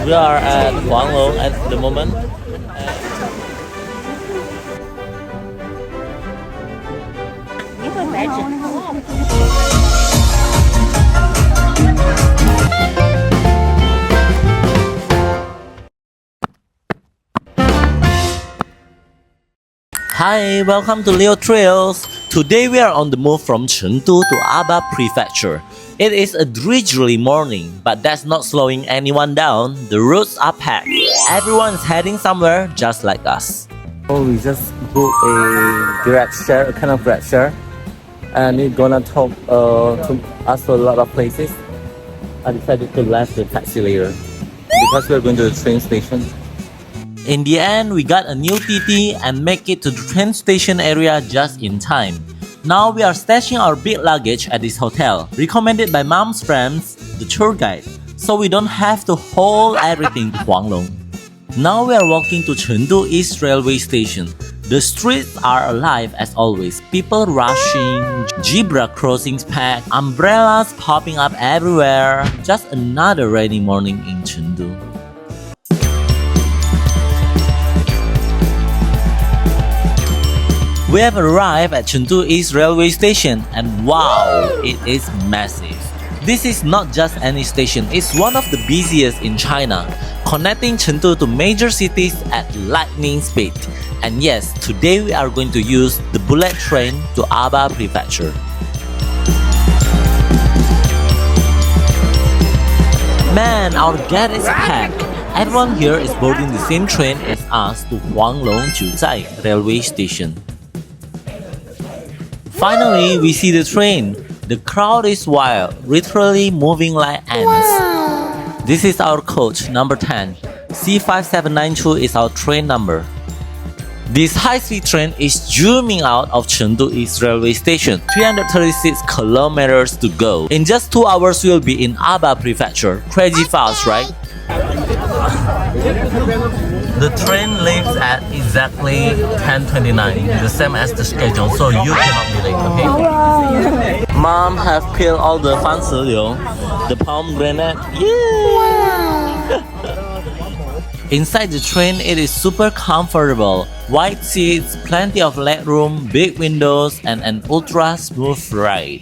We are at Huanglong at the moment. Hi, welcome to Leo Trails. Today we are on the move from Chengdu to ABA Prefecture. It is a drizzly morning, but that's not slowing anyone down. The roads are packed. Everyone is heading somewhere just like us. Oh, we just booked a grab share, a kind of grab share, and it's gonna talk to us to a lot of places. I decided to leave the taxi later because we're going to the train station. In the end, we got a new TT and make it to the train station area just in time. Now we are stashing our big luggage at this hotel, recommended by mom's friends, the tour guide, so we don't have to haul everything to Huanglong. Now we are walking to Chengdu East Railway Station. The streets are alive as always, people rushing, zebra crossings packed, umbrellas popping up everywhere. Just another rainy morning in Chengdu. We have arrived at Chengdu East Railway Station and wow, it is massive. This is not just any station, it's one of the busiest in China, connecting Chengdu to major cities at lightning speed. And yes, today we are going to use the bullet train to ABA Prefecture. Man, our gate is packed. Everyone here is boarding the same train as us to Huanglong-Jiuzhai railway station. Finally, we see the train. The crowd is wild, literally moving like ants. Wow. This is our coach, number 10. C5792 is our train number. This high-speed train is zooming out of Chengdu East Railway Station. 336 kilometers to go. In just 2 hours, we'll be in ABA Prefecture. Crazy fast, right? The train leaves at exactly 10:29, the same as the schedule, so you cannot be late, okay? Mom have peeled all the fansilio, the pomegranate. Yeah! Inside the train, it is super comfortable. White seats, plenty of legroom, big windows, and an ultra smooth ride.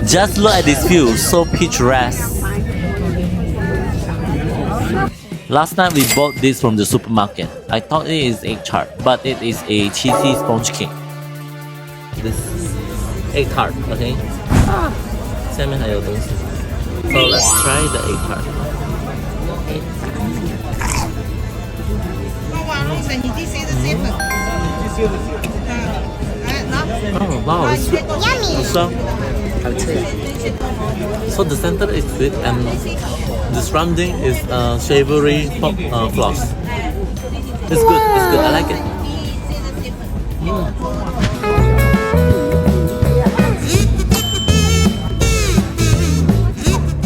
Just look at this view, so picturesque. Last night we bought this from the supermarket. I thought it is egg tart, but it is a cheesy sponge cake. This is egg tart, okay? 下面还有东西. So let's try the egg tart. Oh wow, it's yummy. So the center is sweet and the surrounding is savory floss. It's good, I like it.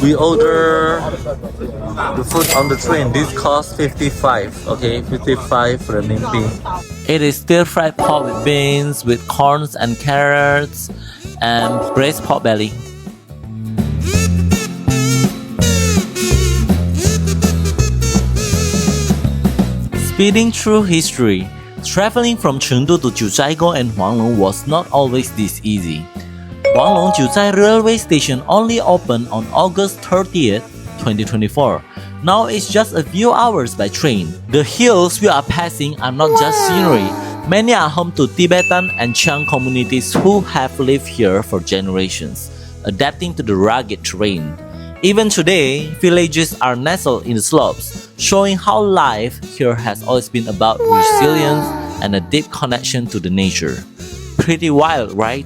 We order the food on the train. This costs 55, okay, 55 renminbi. It is stir-fried pork with beans, with corns and carrots, and braised pork belly. Speeding through history, traveling from Chengdu to Jiuzhaigou and Huanglong was not always this easy. Huanglong-Jiuzhai railway station only opened on August 30th, 2024. Now it's just a few hours by train. The hills we are passing are not just scenery. Many are home to Tibetan and Chang communities who have lived here for generations, adapting to the rugged terrain. Even today, villages are nestled in the slopes, showing how life here has always been about resilience and a deep connection to the nature. Pretty wild, right?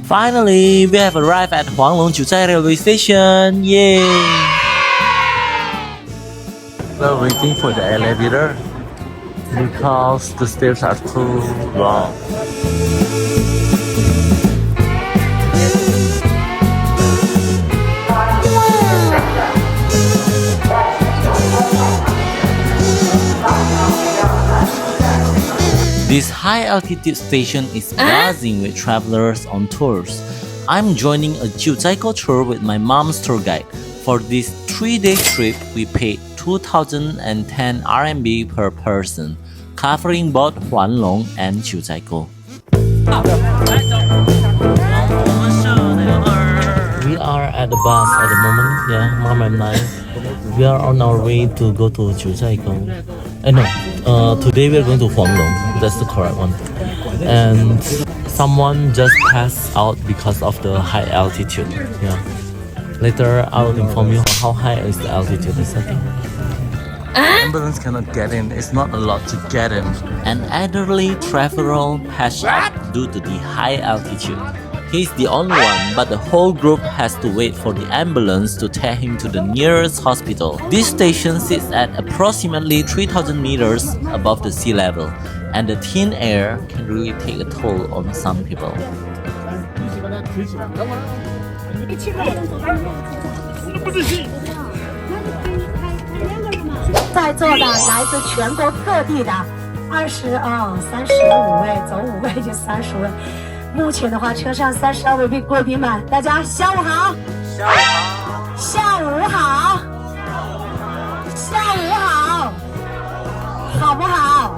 Finally, we have arrived at Huanglong-Jiuzhai railway station. Yay! We're waiting for the elevator because the stairs are too long. This high-altitude station is buzzing with travelers on tours. I'm joining a Jiuzhaigou tour with my mom's tour guide. For this 3-day trip, we paid 2,010 RMB per person, covering both Huanglong and Jiuzhaigou. We are at the bus at the moment, Mom and I. We are on our way to go to Jiuzhaigou. Today we are going to Huanglong. That's the correct one. And someone just passed out because of the high altitude. Later I will inform you how high is the altitude. Ambulance cannot get in. It's not allowed to get in. An elderly traveler passed out due to the high altitude. He's the only one, but the whole group has to wait for the ambulance to take him to the nearest hospital. This station sits at approximately 3,000 meters above the sea level, and the thin air can really take a toll on some people. 在座的来自全国各地的35位，走5位就30位。目前的话，车上32位贵宾们，大家下午好，下午好，下午好，好不好？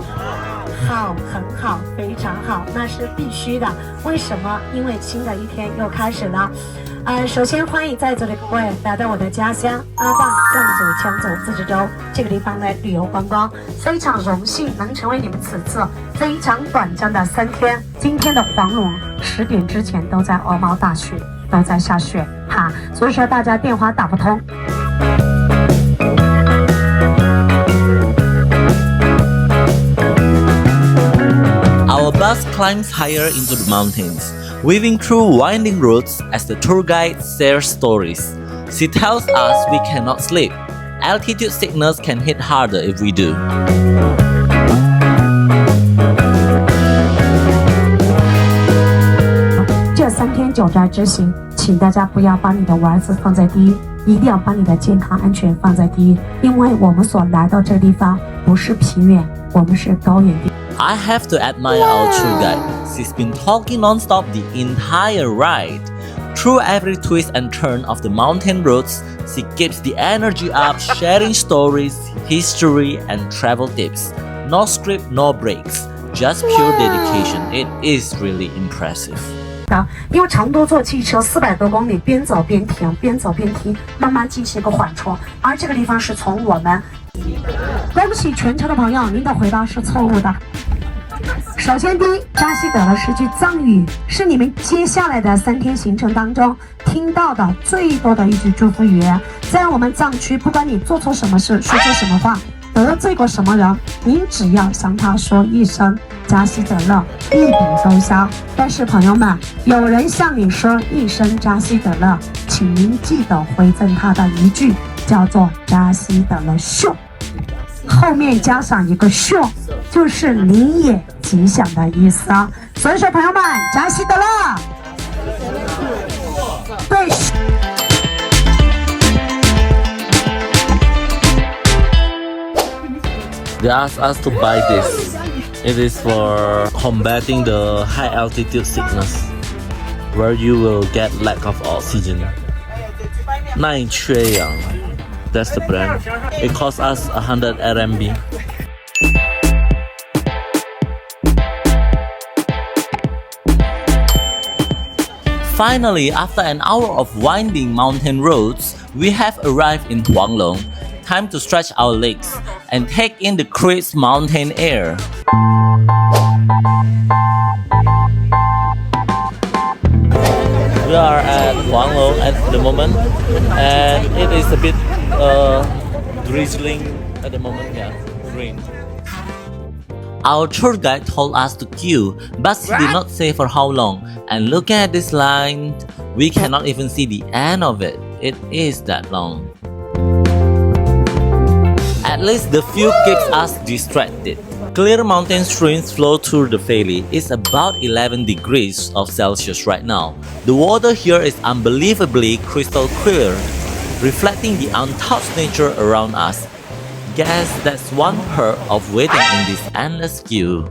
好，很好，非常好，那是必须的。为什么？因为新的一天又开始了。首先欢迎在座的各位来到我的家乡阿坝藏族羌族自治州这个地方来旅游观光，非常荣幸能成为你们此次非常短暂的3天。今天的黄龙10点之前都在鹅毛大雪，都在下雪哈，所以说大家电话打不通。Our bus climbs higher into the mountains, weaving through winding roads as the tour guide shares stories. She tells us we cannot sleep. Altitude sickness can hit harder if we do. 这3天9寨之行，请大家不要把你的玩字放在第一，一定要把你的健康安全放在第一，因为我们所来到这个地方不是平原，我们是高原地。 I have to admire our tour guide. She's been talking non-stop the entire ride. Through every twist and turn of the mountain roads, she keeps the energy up, sharing stories, history, and travel tips. No script, no breaks, just pure dedication. It is really impressive. 因为成都坐汽车400多公里，边走边停，边走边停，慢慢进行一个缓冲。而这个地方是从我们，对不起，全车的朋友，您的回答是错误的。首先，第一，扎西德勒是句藏语，是你们接下来的3天行程当中听到的最多的一句祝福语。在我们藏区，不管你做错什么事，说错什么话，得罪过什么人，您只要向他说一声扎西德勒，一笔勾销。但是朋友们，有人向你说一声扎西德勒，请您记得回赠他的一句，叫做扎西德勒秀，后面加上一个秀，就是你也吉祥的意思啊。所以说，朋友们，扎西德勒，对。 They asked us to buy this. It is for combating the high altitude sickness, where you will get lack of oxygen. 耐缺氧 that's the brand. It cost us 100 RMB. Finally, after an hour of winding mountain roads, we have arrived in Huanglong. Time to stretch our legs and take in the crisp mountain air. We are at Huanglong at the moment, and it is a bit drizzling at the moment. Rain. Our tour guide told us to queue, but he did not say for how long. And looking at this line, we cannot even see the end of it. It is that long. At least the view keeps us distracted. Clear mountain streams flow through the valley. It's about 11 degrees of Celsius right now. The water here is unbelievably crystal clear, reflecting the untouched nature around us. Guess that's one perk of waiting in this endless queue.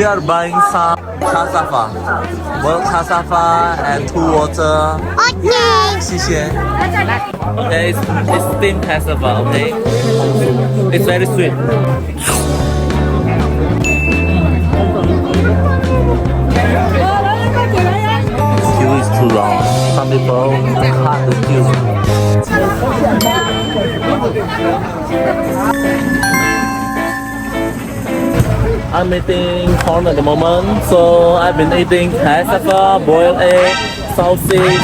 we are buying some cassava, boiled cassava and 2 water. Okay. 谢谢. Okay, it's steamed cassava. Okay, it's very sweet. Queue is too long. Some people cut the queue. I'm eating corn at the moment, so I've been eating cassava, boiled egg, sausage.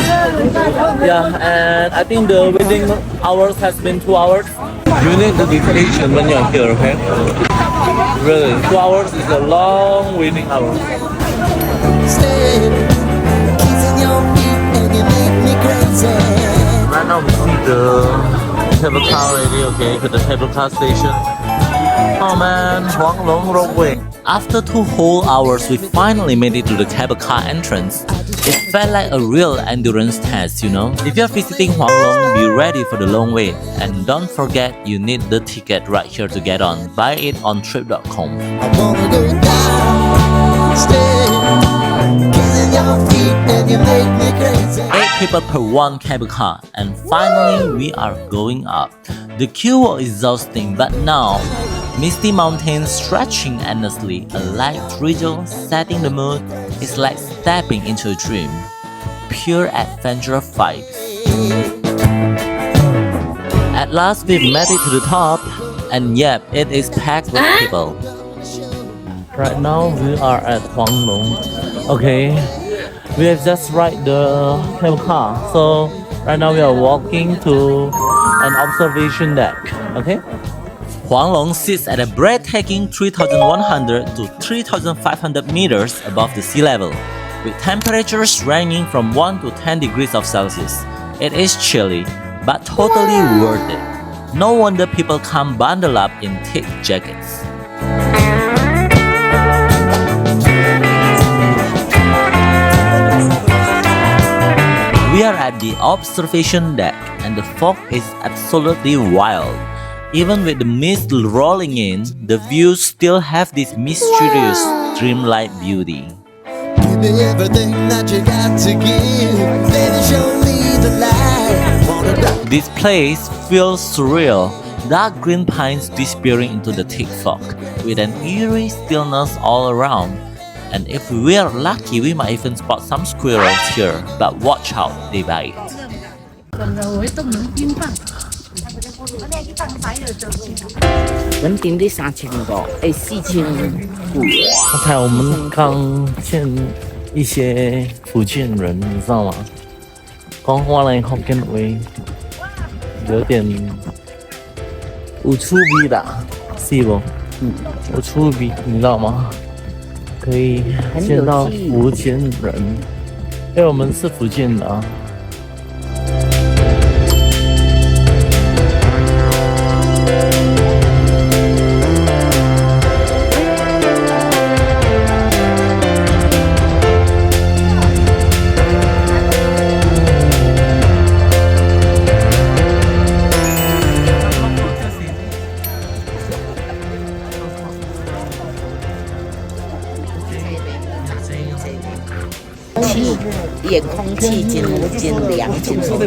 Yeah, and I think the waiting hours has been 2 hours. You need to be patient when you're here, okay? Really, 2 hours is a long waiting hour. Right now we see the cable car already, okay, to the cable car station. Oh man, Huanglong-Jiuzhai. After 2 whole hours, we finally made it to the cable car entrance. It felt like a real endurance test, you know. If you're visiting Huanglong, be ready for the long wait. And don't forget, you need the ticket right here to get on. Buy it on trip.com. 8 people per 1 cable car, and finally we are going up. The queue was exhausting, but now misty mountains stretching endlessly, a light drizzle setting the mood. It's like stepping into a dream. Pure adventure vibes. At last we made it to the top, and yep, it is packed with people. Right now we are at Huanglong. Okay, we have just ride the cable car, so right now we are walking to an observation deck. Okay. Huanglong sits at a breathtaking 3,100 to 3,500 meters above the sea level, with temperatures ranging from 1 to 10 degrees of Celsius. It is chilly, but totally worth it. No wonder people come bundled up in thick jackets. We are at the observation deck, and the fog is absolutely wild. Even with the mist rolling in, the views still have this mysterious, dreamlike beauty. Give me everything that you got to give. Baby, show me the light. This place feels surreal. Dark green pines disappearing into the thick fog, with an eerie stillness all around. And if we are lucky, we might even spot some squirrels here, but watch out, they bite. Vẫn tìm đi 3,000個，誒4,500。刚才我们刚见一些福建人，你知道吗？讲话来福建话，有点有趣味啦，是不？有趣味，你知道吗？可以见到福建人，因为我们是福建的啊。伊的空气真凉，真舒服。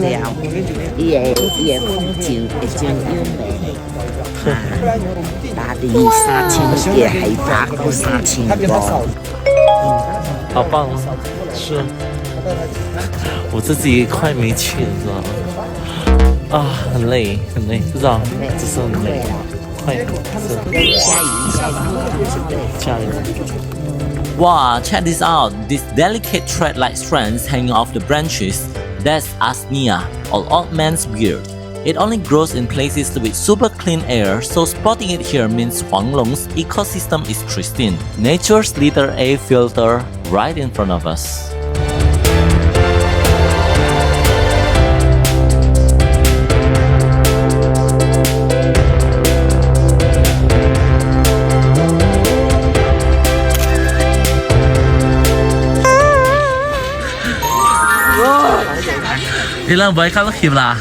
伊的风景会真优美。大地3000，伊的海拔到3500。好棒哦！是，我自己快没气了，知道吗？啊，很累，很累，不知道，只是很累，快是。加油！Wow, check this out. This delicate thread-like strands hanging off the branches. That's Asnia, or old man's beard. It only grows in places with super clean air, so spotting it here means Huanglong's ecosystem is pristine. Nature's letter A filter right in front of us. Ilang baik kalau kibla.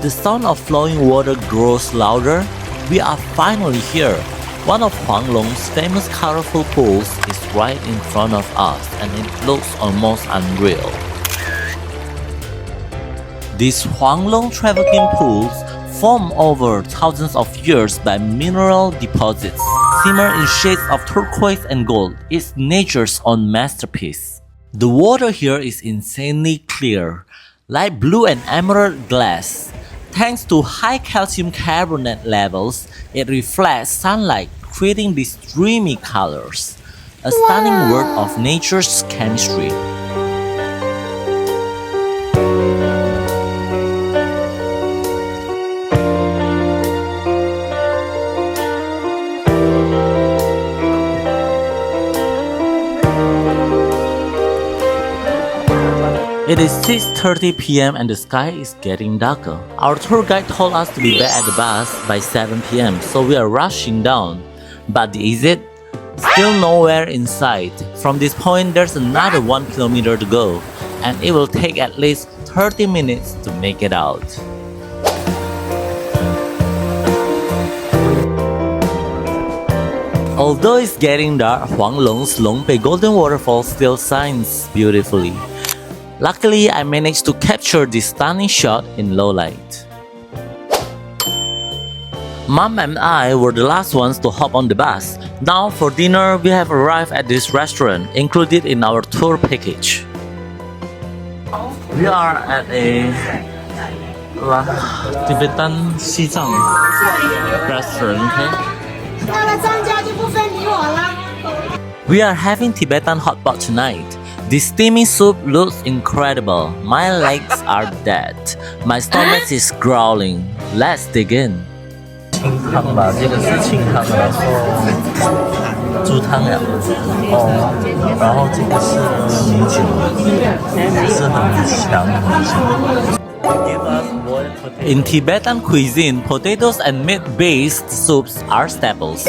the sound of flowing water grows louder, we are finally here. One of Huanglong's famous colorful pools is right in front of us and it looks almost unreal. These Huanglong Travertine pools, formed over thousands of years by mineral deposits, shimmer in shades of turquoise and gold. It's nature's own masterpiece. The water here is insanely clear, like blue and emerald glass. Thanks to high calcium carbonate levels, it reflects sunlight, creating these dreamy colors. A stunning work of nature's chemistry. It is 6:30 p.m. and the sky is getting darker. Our tour guide told us to be back at the bus by 7 p.m. so we are rushing down. But is it? Still nowhere in sight. From this point there's another 1 kilometer to go and it will take at least 30 minutes to make it out. Although it's getting dark, Huanglong's Longpei Golden Waterfall still shines beautifully. Luckily, I managed to capture this stunning shot in low light. Mom and I were the last ones to hop on the bus. Now for dinner, we have arrived at this restaurant, included in our tour package. We are at a Tibetan Xizang restaurant, okay? We are having Tibetan hotpot tonight. This steamy soup looks incredible. My legs are dead. My stomach is growling. Let's dig in. 清汤吧，这个是清汤，然后猪汤呀，然后这个是米酒，是很强很强。In Tibetan cuisine, potatoes and meat-based soups are staples,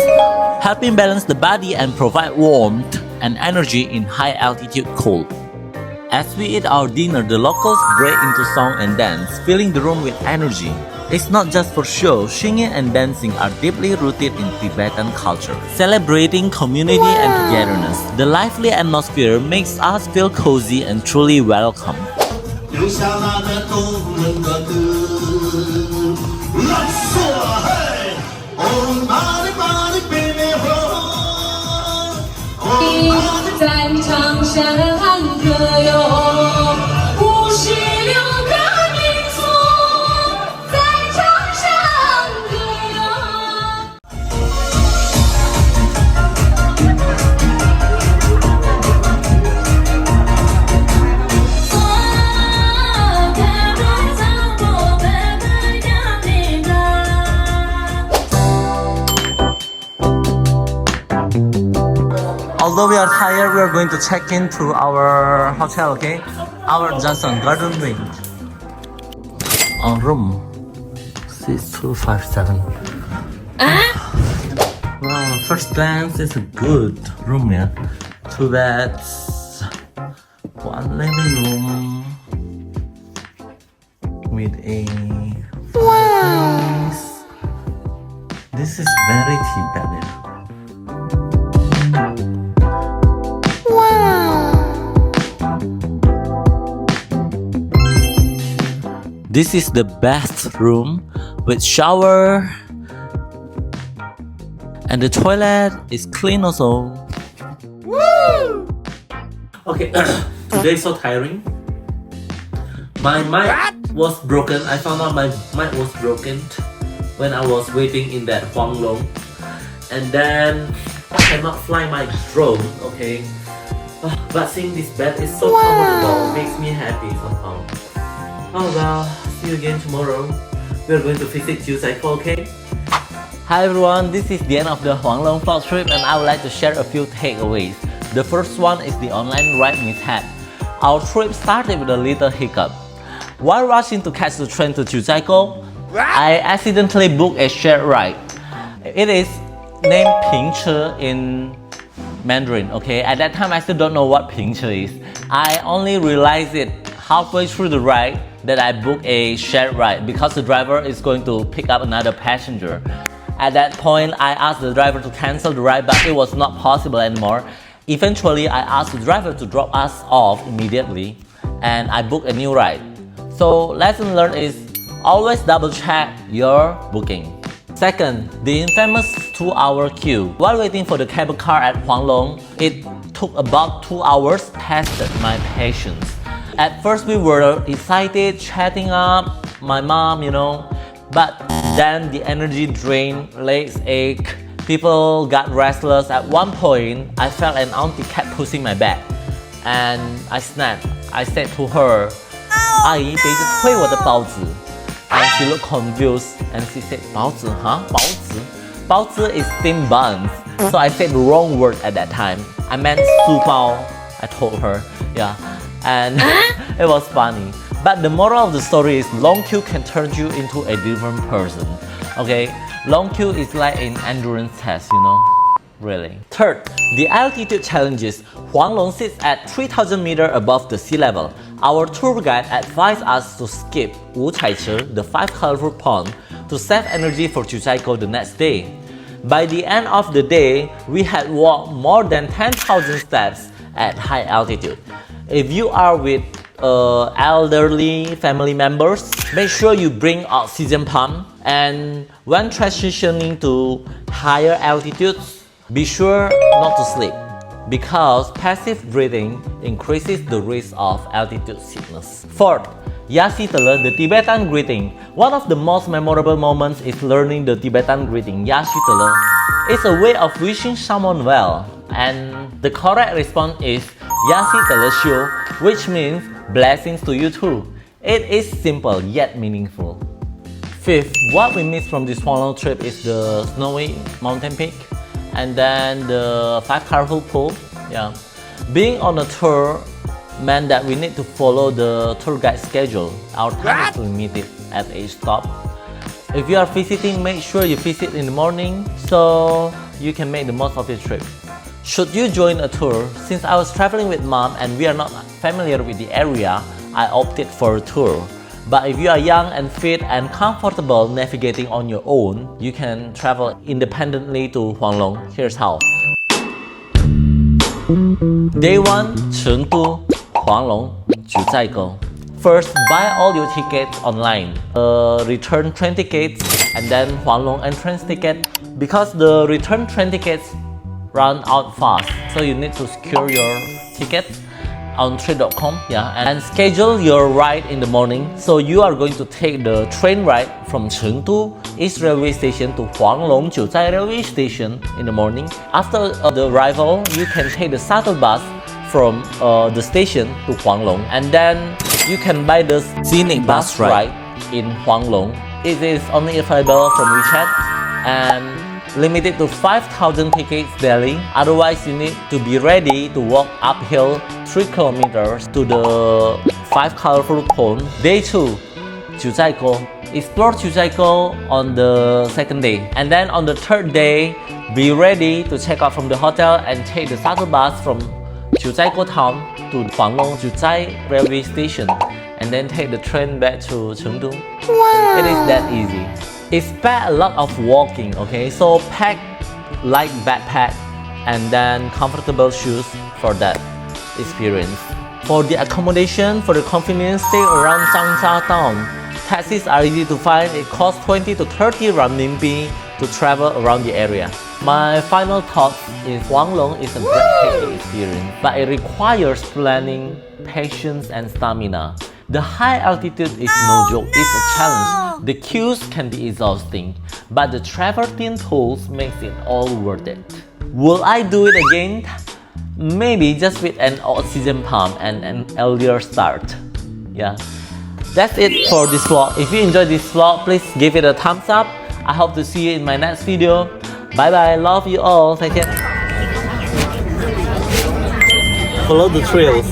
helping balance the body and provide warmth and energy in high-altitude cold. As we eat our dinner, the locals break into song and dance, filling the room with energy. It's not just for show, singing and dancing are deeply rooted in Tibetan culture, celebrating community and togetherness. The lively atmosphere makes us feel cozy and truly welcome. 留下那个动人的歌，来说嘿，哦，哪里哪里北美河，哦，战场上可有56个民族，在场上可有。Although we are tired, we are going to check into our hotel, okay? Our Johnson Garden Wing. Room 6257. Wow, first glance, it's a good room, yeah. 2 beds, 1 living room with a fireplace. This is very Tibetan. This is the bathroom with shower and the toilet is clean also. Woo! Okay, today is so tiring. My mic was broken. I found out my mic was broken when I was waiting in that Huanglong, and then I cannot fly my drone. Okay, but seeing this bed is so comfortable makes me happy somehow. Oh well, see you again tomorrow. We are going to visit Jiuzhaigou, okay? Hi everyone, this is the end of the Huanglong vlog trip and I would like to share a few takeaways. The first one is the online ride mishap. Our trip started with a little hiccup. While rushing to catch the train to Jiuzhaigou, I accidentally booked a shared ride. It is named Pingche in Mandarin, okay? At that time I still don't know what Pingche is. I only realized it halfway through the ride that I booked a shared ride because the driver is going to pick up another passenger. At that point, I asked the driver to cancel the ride, but it was not possible anymore. Eventually, I asked the driver to drop us off immediately, and I booked a new ride. So, lesson learned is always double check your booking. Second, the infamous 2-hour queue. While waiting for the cable car at Huanglong, it took about 2 hours, tested my patience. At first we were excited, chatting up, my mom, but then the energy drained, legs ache, people got restless. At one point, I felt an auntie kept pushing my back, and I snapped. I said to her, 阿姨，别一直推我的包子. And she looked confused and she said, 包子, huh? 包子? 包子 is steamed buns. So I said the wrong word at that time. I meant 酥包, I told her, yeah. And it was funny. But the moral of the story is long queue can turn you into a different person. Okay, long queue is like an endurance test, really. Third, the altitude challenges. Huanglong sits at 3,000 meters above the sea level. Our tour guide advised us to skip Jiuzhaigou, the 5 colorful pond, to save energy for Jiuzhaigou the next day. By the end of the day, we had walked more than 10,000 steps at high altitude. If you are with elderly family members, make sure you bring oxygen pump, and when transitioning to higher altitudes, be sure not to sleep, because passive breathing increases the risk of altitude sickness. Fourth, Yashitele, the Tibetan greeting. One of the most memorable moments is learning the Tibetan greeting, Yashitele. It's a way of wishing someone well, and the correct response is Yashitele Shu, which means blessings to you too. It is simple yet meaningful. Fifth, what we missed from this Huanglong trip is the snowy mountain peak, and then the 5 colorful pool. Yeah, being on a tour meant that we need to follow the tour guide schedule. Our time is limited at each stop. If you are visiting, make sure you visit in the morning so you can make the most of your trip. Should you join a tour? Since I was traveling with mom and we are not familiar with the area, I opted for a tour. But if you are young and fit and comfortable navigating on your own, you can travel independently to Huanglong. Here's how. Day 1, Chengdu, Huanglong-Jiuzhai. First, buy all your tickets online. Return train tickets and then Huanglong entrance ticket. Because the return train tickets run out fast, so you need to secure your ticket on trip.com, and schedule your ride in the morning. So you are going to take the train ride from Chengdu East Railway Station to Huanglong-Jiuzhai Railway Station in the morning. After the arrival, you can take the shuttle bus from the station to Huanglong, and then you can buy the Scenic bus ride in Huanglong. It is only available from WeChat and limited to 5,000 tickets daily. Otherwise, you need to be ready to walk uphill 3 kilometers to the 5 colorful pond. Day 2, Jiuzhaigou. Explore Jiuzhaigou on the second day. And then on the third day, be ready to check out from the hotel and take the shuttle bus from Jiuzhaigou town to Huanglong-Jiuzhai railway station, and then take the train back to Chengdu. Wow. It is that easy. Expect a lot of walking, okay? So pack light backpack and then comfortable shoes for that experience. For the accommodation, for the convenience, stay around Zhangzhou town. Taxis are easy to find. It costs 20 to 30 renminbi to travel around the area. My final thought is Huanglong is a breathtaking experience, but it requires planning, patience, and stamina. The high altitude is no joke, it's a challenge. The queues can be exhausting, but the Travertine tools makes it all worth it. Will I do it again? Maybe just with an oxygen pump and an earlier start. Yeah. That's it for this vlog. If you enjoyed this vlog, please give it a thumbs up. I hope to see you in my next video. Bye bye, love you all. 再见. Follow the trails.